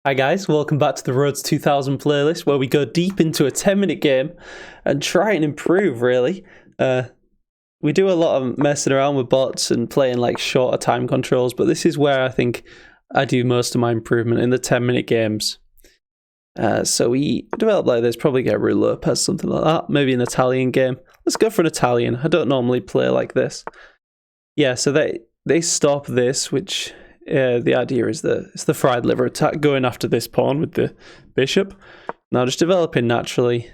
Hi guys, welcome back to the Road to 2000 playlist where we go deep into a 10-minute game and try and improve, really. We do a lot of messing around with bots and playing like shorter time controls, but this is where I think I do most of my improvement in the 10-minute games. So we develop like this, probably get Ruy Lopez, something like that, maybe an Italian game. Let's go for an Italian. I don't normally play like this. Yeah, so they stop this, which... the idea is it's the fried liver attack going after this pawn with the bishop. Now just developing naturally.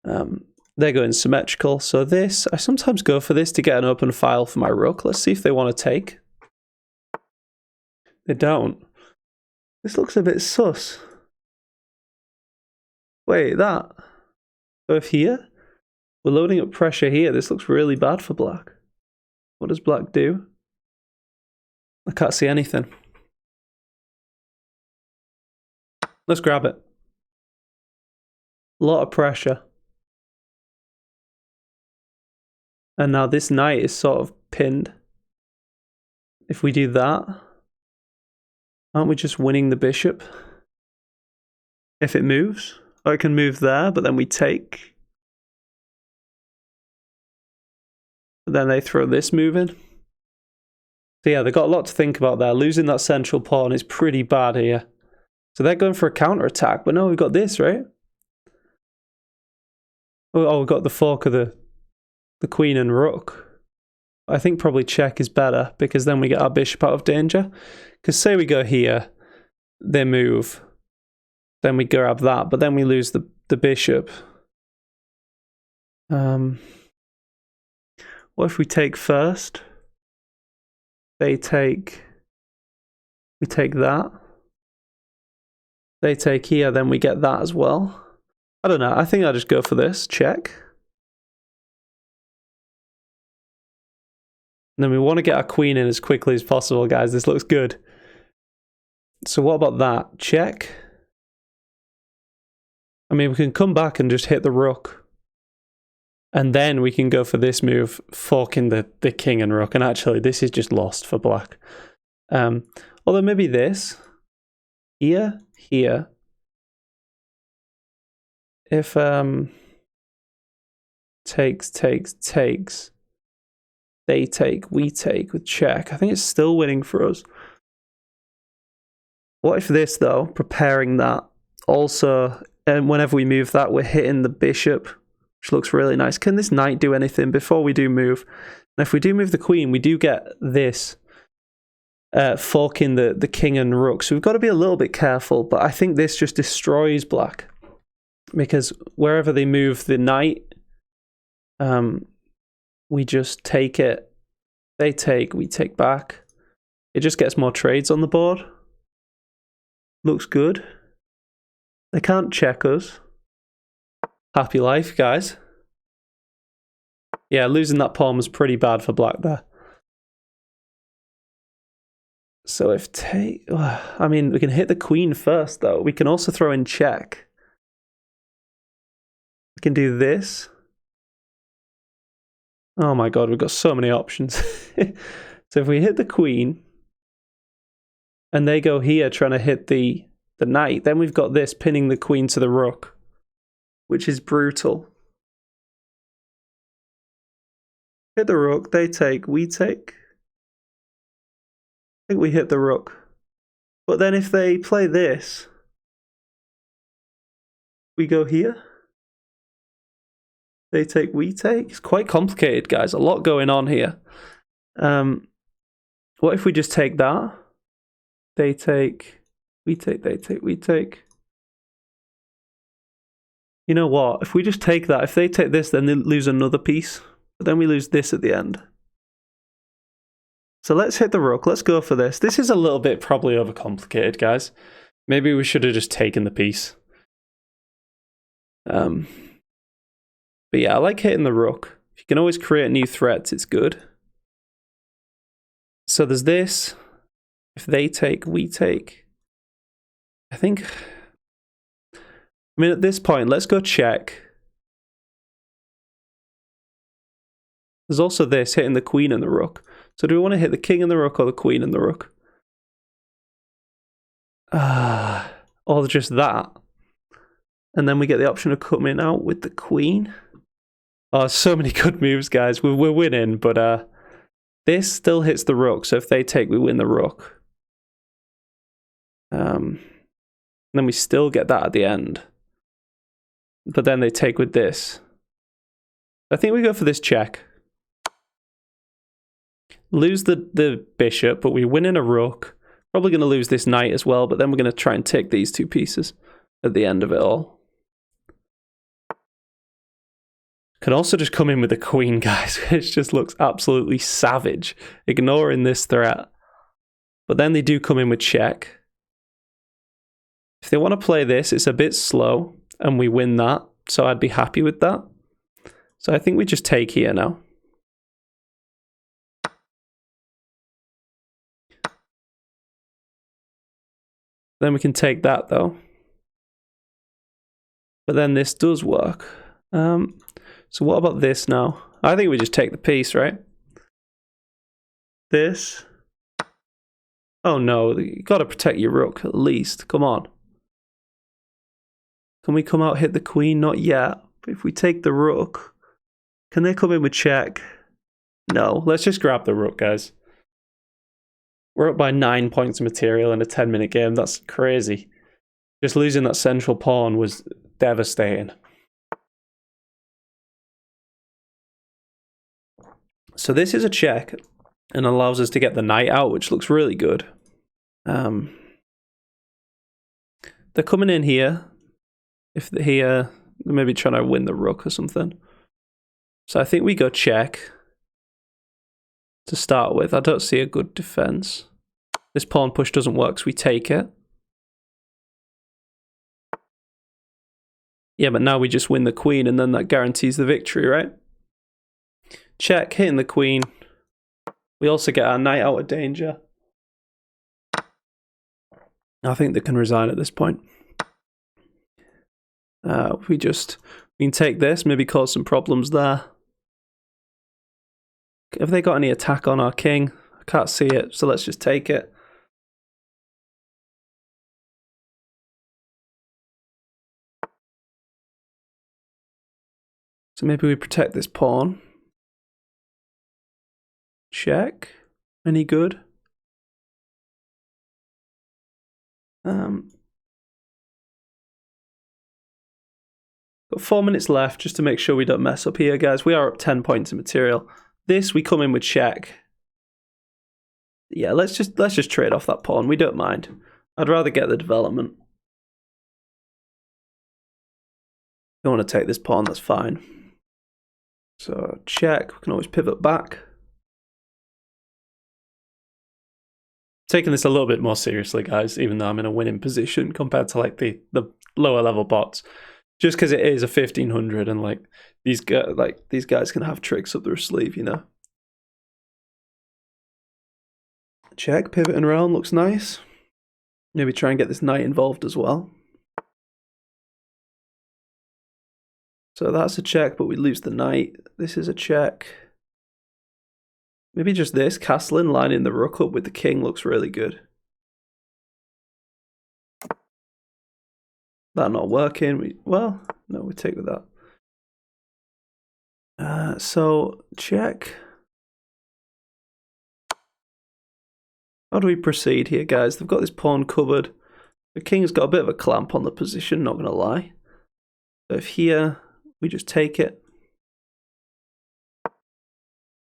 They're going symmetrical. So this, I sometimes go for this to get an open file for my rook. Let's see if they want to take. They don't. This looks a bit sus. Wait, that. So if here, we're loading up pressure here, this looks really bad for black. What does black do? I can't see anything. Let's grab it. A lot of pressure. And now this knight is sort of pinned. If we do that, aren't we just winning the bishop? If it moves, or it can move there, but then we take. But then they throw this move in. So yeah, they've got a lot to think about there. Losing that central pawn is pretty bad here. So they're going for a counter-attack, but no, we've got this, right? Oh, we've got the fork of the queen and rook. I think probably check is better, because then we get our bishop out of danger. Because say we go here, they move, then we grab that, but then we lose the bishop. What if we take first? They take, we take that. They take here, then we get that as well. I don't know, I think I'll just go for this, check. And then we want to get our queen in as quickly as possible, guys. This looks good. So what about that? Check. I mean, we can come back and just hit the rook. And then we can go for this move, forking the king and rook. And actually, this is just lost for black. Although maybe this. Here. If takes. They take, we take with check. I think it's still winning for us. What if this, though, preparing that, also, and whenever we move that, we're hitting the bishop, which looks really nice. Can this knight do anything before we do move? And if we do move the queen, we do get this, forking the king and rook. So we've got to be a little bit careful, but I think this just destroys black. Because wherever they move the knight, we just take it. They take, we take back. It just gets more trades on the board. Looks good. They can't check us. Happy life, guys. Yeah, losing that pawn was pretty bad for black there. So if take... I mean, we can hit the queen first, though. We can also throw in check. We can do this. Oh my god, we've got so many options. So if we hit the queen, and they go here trying to hit the knight, then we've got this pinning the queen to the rook, which is brutal. Hit the rook, they take, we take. I think we hit the rook. But then if they play this, we go here. They take, we take. It's quite complicated, guys. A lot going on here. What if we just take that? They take, we take, they take, we take. You know what? If we just take that, if they take this, then they lose another piece. But then we lose this at the end. So let's hit the rook. Let's go for this. This is a little bit probably overcomplicated, guys. Maybe we should have just taken the piece. But yeah, I like hitting the rook. If you can always create new threats, it's good. So there's this. If they take, we take. I think... I mean, at this point, let's go check. There's also this, hitting the queen and the rook. So do we want to hit the king and the rook or the queen and the rook? or just that. And then we get the option of coming out with the queen. Oh, so many good moves, guys. We're winning, but this still hits the rook. So if they take, we win the rook. Then we still get that at the end. But then they take with this. I think we go for this check. Lose the bishop, but we win in a rook. Probably going to lose this knight as well, but then we're going to try and take these two pieces at the end of it all. Can also just come in with a queen, guys, which just looks absolutely savage, ignoring this threat. But then they do come in with check. If they want to play this, it's a bit slow, and we win that, so I'd be happy with that. So I think we just take here now. Then we can take that, though. But then this does work. So what about this now? I think we just take the piece, right? This. Oh no, you gotta protect your rook at least. Come on. Can we come out, hit the queen? Not yet. But if we take the rook, can they come in with check? No. Let's just grab the rook, guys. We're up by 9 points of material in a 10-minute game. That's crazy. Just losing that central pawn was devastating. So this is a check and allows us to get the knight out, which looks really good. They're coming in here. If they're here, they're maybe trying to win the rook or something. So I think we go check to start with. I don't see a good defense. This pawn push doesn't work, so we take it. Yeah, but now we just win the queen, and then that guarantees the victory, right? Check, hitting the queen. We also get our knight out of danger. I think they can resign at this point. We can take this, maybe cause some problems there. Have they got any attack on our king? I can't see it, so let's just take it. So maybe we protect this pawn. Check. Any good? Got 4 minutes left just to make sure we don't mess up here, guys. We are up 10 points of material. This we come in with check. Yeah, let's just trade off that pawn. We don't mind. I'd rather get the development. Don't want to take this pawn, that's fine. So check, we can always pivot back. Taking this a little bit more seriously, guys, even though I'm in a winning position compared to like the lower level bots. Just because it is a 1500 and like these guys can have tricks up their sleeve, you know. Check, pivoting around looks nice. Maybe try and get this knight involved as well. So that's a check, but we lose the knight. This is a check. Maybe just this, castling, lining the rook up with the king looks really good. That not working. Well, no, we take with that. So check. How do we proceed here, guys? They've got this pawn covered. The king's got a bit of a clamp on the position, not going to lie. So if here, we just take it.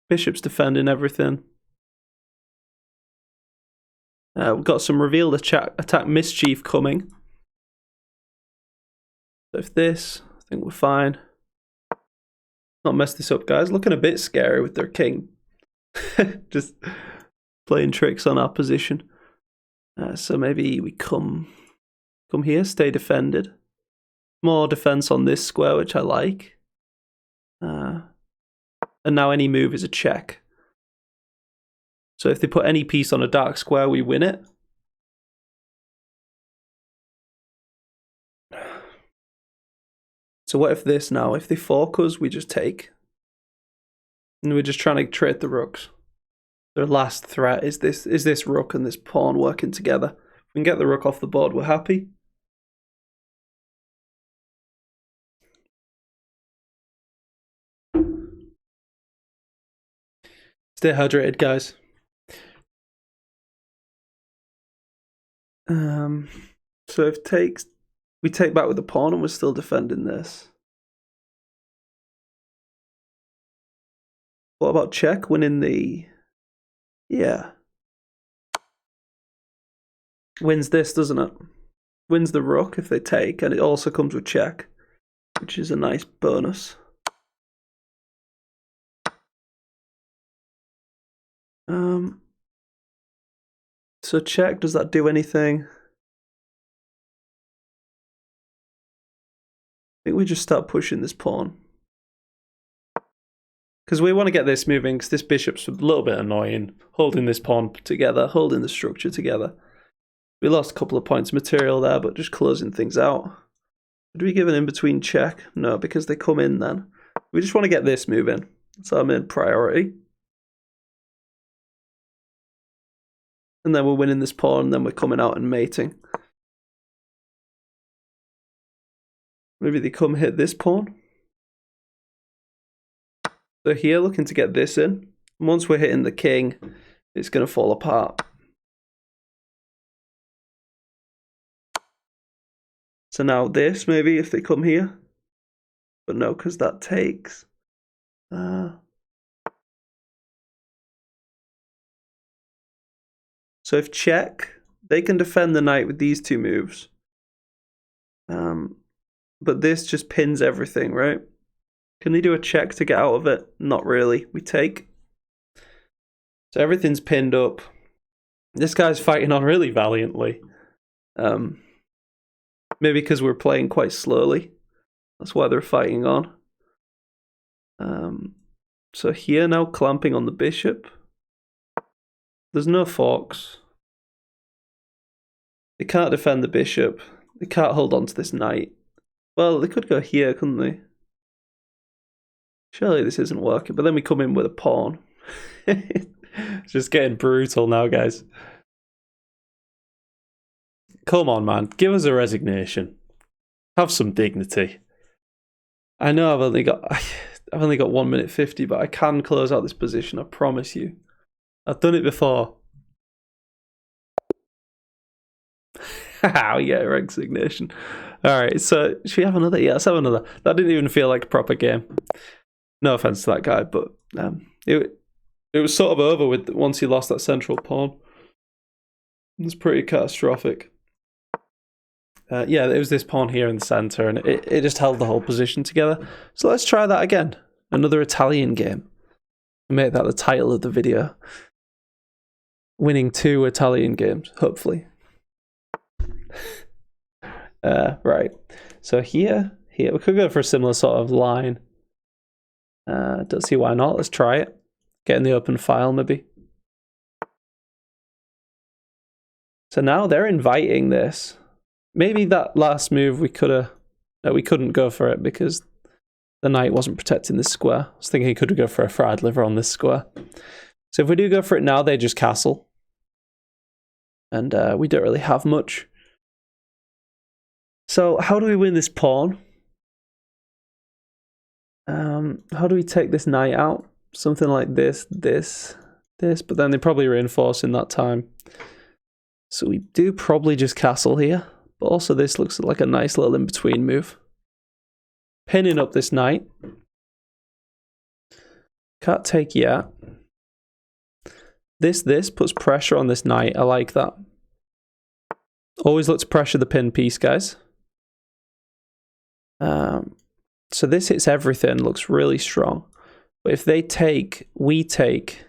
Bishop's defending everything. We've got some revealed attack mischief coming. So if this, I think we're fine. Not mess this up, guys. Looking a bit scary with their king. Just playing tricks on our position. So maybe we come here, stay defended. More defense on this square, which I like. And now any move is a check. So if they put any piece on a dark square, we win it. So what if this now? If they fork us, we just take. And we're just trying to trade the rooks. Their last threat is this rook and this pawn working together. If we can get the rook off the board, we're happy. Stay hydrated, guys. So if we take back with the pawn and we're still defending this. What about check winning the... Yeah. Wins this, doesn't it? Wins the rook if they take, and it also comes with check, which is a nice bonus. So check, does that do anything? I think we just start pushing this pawn. Because we want to get this moving, because this bishop's a little bit annoying, holding this pawn together, holding the structure together. We lost a couple of points of material there, but just closing things out. Did we give an in-between check? No, because they come in then. We just want to get this moving. That's our main priority. And then we're winning this pawn, and then we're coming out and mating. Maybe they come hit this pawn. So here, looking to get this in. And once we're hitting the king, it's going to fall apart. So now this, maybe, if they come here. But no, because that takes. So if check, they can defend the knight with these two moves. But this just pins everything, right? Can they do a check to get out of it? Not really. We take. So everything's pinned up. This guy's fighting on really valiantly. Maybe because we're playing quite slowly. That's why they're fighting on. So here now, clamping on the bishop. There's no forks. They can't defend the bishop. They can't hold on to this knight. Well, they could go here, couldn't they? Surely this isn't working. But then we come in with a pawn. It's just getting brutal now, guys. Come on, man. Give us a resignation. Have some dignity. I know I've only got 1 minute 50, but I can close out this position, I promise you. I've done it before. Haha, yeah, resignation. Alright, so should we have another? Yeah, let's have another. That didn't even feel like a proper game. No offense to that guy, but it was sort of over with once he lost that central pawn. It was pretty catastrophic. Yeah, it was this pawn here in the center, and it just held the whole position together. So let's try that again. Another Italian game. Make that the title of the video. Winning 2 Italian games, hopefully. Right. So here, we could go for a similar sort of line. Don't see why not. Let's try it. Get in the open file, maybe. So now they're inviting this. Maybe that last move we couldn't go for it because the knight wasn't protecting this square. I was thinking he could go for a fried liver on this square. So if we do go for it now, they just castle. And we don't really have much. So how do we win this pawn? How do we take this knight out? Something like this, but then they probably reinforce in that time. So we do probably just castle here. But also this looks like a nice little in-between move. Pinning up this knight. Can't take yet. This puts pressure on this knight. I like that. Always look to pressure the pin piece, guys. So this hits everything. Looks really strong. But if they take, we take.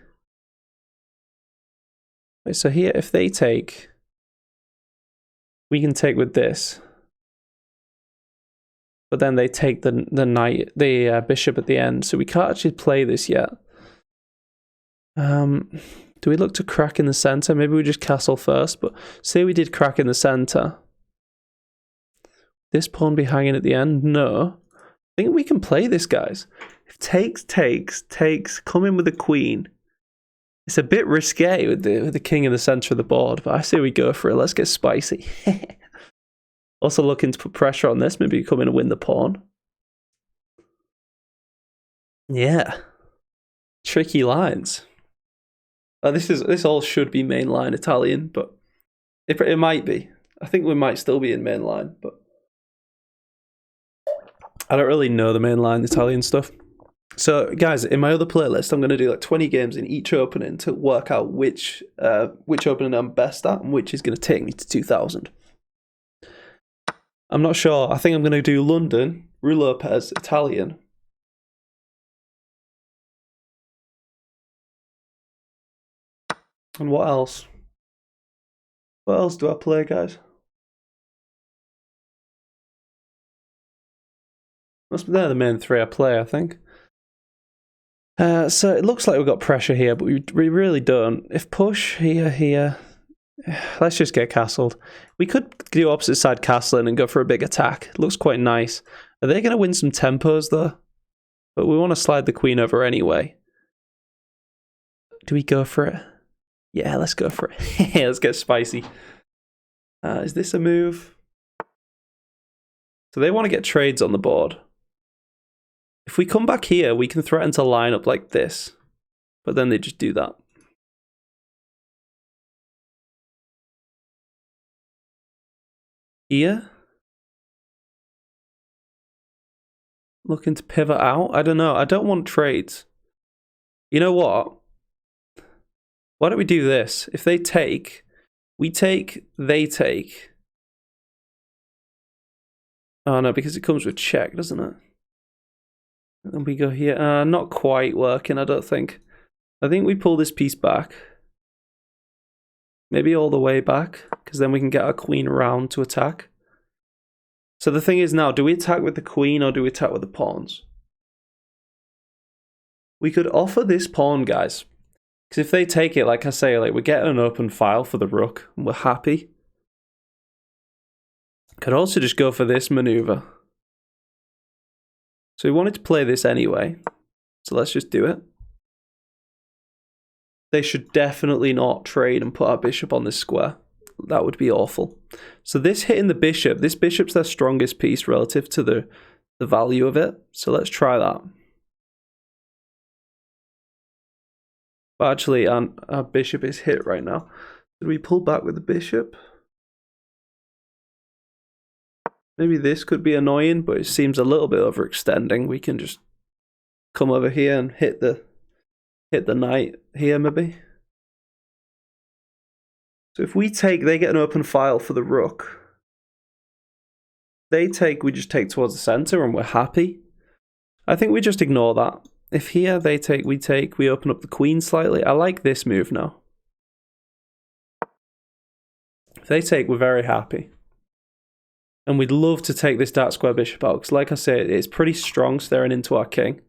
So here, if they take... We can take with this, but then they take the knight, the bishop at the end. So we can't actually play this yet. Do we look to crack in the center? Maybe we just castle first. But say we did crack in the center. This pawn be hanging at the end? No. I think we can play this, guys. If takes, come in with the queen. It's a bit risque with the king in the center of the board, but I say we go for it. Let's get spicy. Also looking to put pressure on this. Maybe come in and win the pawn. Yeah. Tricky lines. This all should be mainline Italian, but it might be. I think we might still be in mainline, but I don't really know the mainline Italian stuff. So, guys, in my other playlist, I'm going to do like 20 games in each opening to work out which opening I'm best at and which is going to take me to 2000. I'm not sure. I think I'm going to do London, Ruy Lopez, Italian. And what else? What else do I play, guys? They're the main three I play, I think. So it looks like we've got pressure here, but we really don't. If push here, let's just get castled. We could do opposite side castling and go for a big attack. It looks quite nice. Are they going to win some tempos, though? But we want to slide the queen over anyway. Do we go for it? Yeah, let's go for it. Let's get spicy. Is this a move? So they want to get trades on the board. If we come back here, we can threaten to line up like this. But then they just do that. Here? Looking to pivot out? I don't know. I don't want trades. You know what? Why don't we do this? If they take, we take, they take. Oh no, because it comes with check, doesn't it? And we go here. Not quite working, I don't think. I think we pull this piece back. Maybe all the way back, because then we can get our queen around to attack. So the thing is now, do we attack with the queen or do we attack with the pawns? We could offer this pawn, guys. Because if they take it, like I say, like we're getting an open file for the rook, and we're happy. Could also just go for this maneuver. So we wanted to play this anyway. So let's just do it. They should definitely not trade and put our bishop on this square. That would be awful. So this hitting the bishop, this bishop's their strongest piece relative to the value of it. So let's try that. But actually, our bishop is hit right now. Did we pull back with the bishop? Maybe this could be annoying, but it seems a little bit overextending. We can just come over here and hit the knight here, maybe. So if we take, they get an open file for the rook. They take, we just take towards the center and we're happy. I think we just ignore that. If here they take, we open up the queen slightly. I like this move now. If they take, we're very happy. And we'd love to take this dark square bishop out, because like I said, it's pretty strong staring into our king.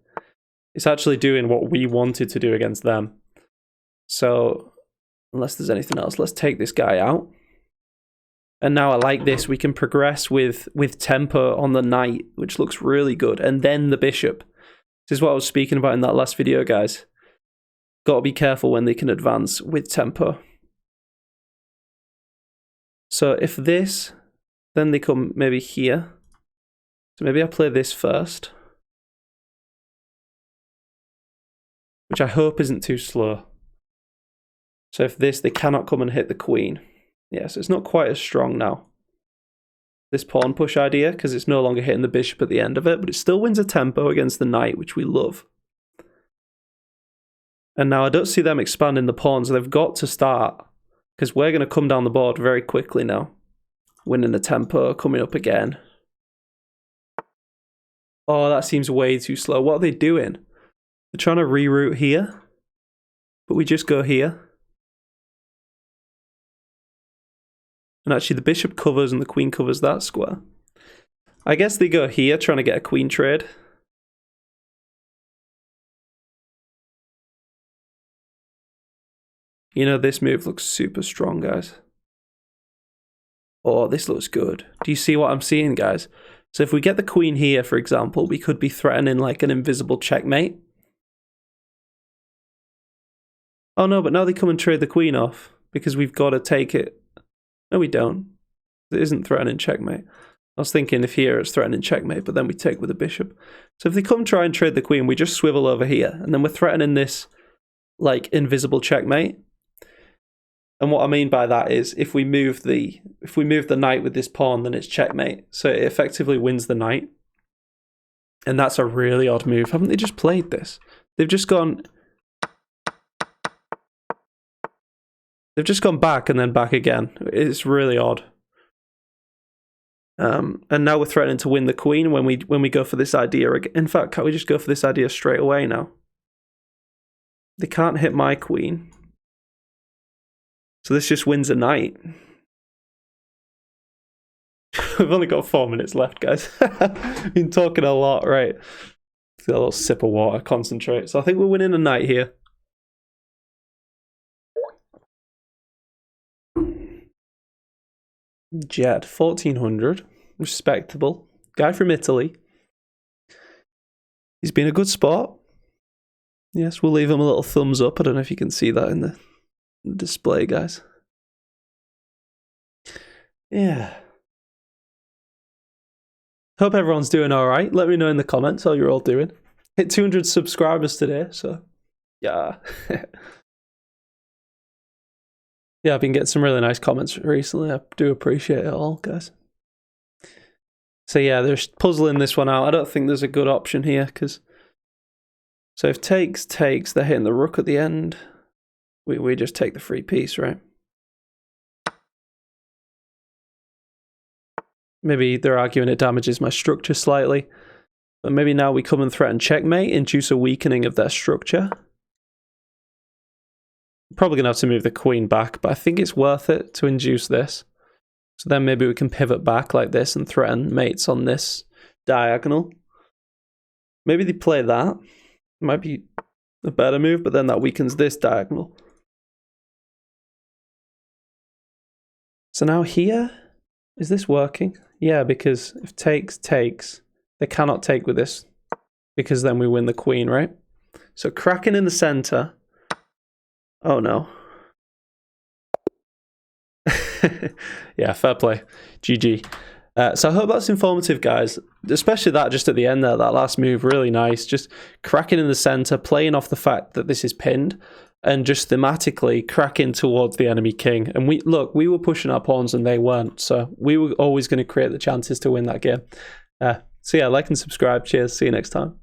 It's actually doing what we wanted to do against them. So, unless there's anything else, let's take this guy out. And now I like this. We can progress with tempo on the knight, which looks really good. And then the bishop. This is what I was speaking about in that last video, guys. Got to be careful when they can advance with tempo. So if this, then they come maybe here. So maybe I play this first. Which I hope isn't too slow. So if this, they cannot come and hit the queen. Yeah, so it's not quite as strong now. This pawn push idea, because it's no longer hitting the bishop at the end of it, but it still wins a tempo against the knight, which we love. And now I don't see them expanding the pawns. They've got to start, because we're going to come down the board very quickly now. Winning the tempo, coming up again. Oh, that seems way too slow. What are they doing? They're trying to reroute here, but we just go here. And actually the bishop covers and the queen covers that square. I guess they go here trying to get a queen trade. You know, this move looks super strong, guys. Oh, this looks good. Do you see what I'm seeing, guys? So if we get the queen here, for example, we could be threatening like an invisible checkmate. Oh no, but now they come and trade the queen off because we've got to take it. No, we don't. It isn't threatening checkmate. I was thinking if here it's threatening checkmate, but then we take with the bishop. So if they come try and trade the queen, we just swivel over here, and then we're threatening this, like, invisible checkmate. And what I mean by that is if we move the knight with this pawn, then it's checkmate. So it effectively wins the knight. And that's a really odd move. Haven't they just played this? They've just gone back and then back again. It's really odd. And now we're threatening to win the queen when we go for this idea. In fact, can't we just go for this idea straight away now? They can't hit my queen. So this just wins a knight. We've only got 4 minutes left, guys. Been talking a lot, right? Let's get a little sip of water, concentrate. So I think we're winning a knight here. Jed, 1400. Respectable. Guy from Italy. He's been a good sport. Yes, we'll leave him a little thumbs up. I don't know if you can see that in the display, guys. Yeah. Hope everyone's doing all right. Let me know in the comments how you're all doing. Hit 200 subscribers today, so yeah. Yeah, I've been getting some really nice comments recently. I do appreciate it all, guys. So yeah, they're puzzling this one out. I don't think there's a good option here, because so if takes, they're hitting the rook at the end. We just take the free piece, right? Maybe they're arguing it damages my structure slightly. But maybe now we come and threaten checkmate, induce a weakening of their structure. Probably going to have to move the queen back, but I think it's worth it to induce this. So then maybe we can pivot back like this and threaten mates on this diagonal. Maybe they play that. Might be a better move, but then that weakens this diagonal. So now here, is this working? Yeah, because if takes, they cannot take with this, because then we win the queen, right? So cracking in the center. Oh no. Yeah, fair play. GG. So I hope that's informative, guys. Especially that just at the end there, that last move, really nice. Just cracking in the center, playing off the fact that this is pinned, and just thematically cracking towards the enemy king. And we were pushing our pawns and they weren't. So we were always going to create the chances to win that game. So yeah, like and subscribe. Cheers. See you next time.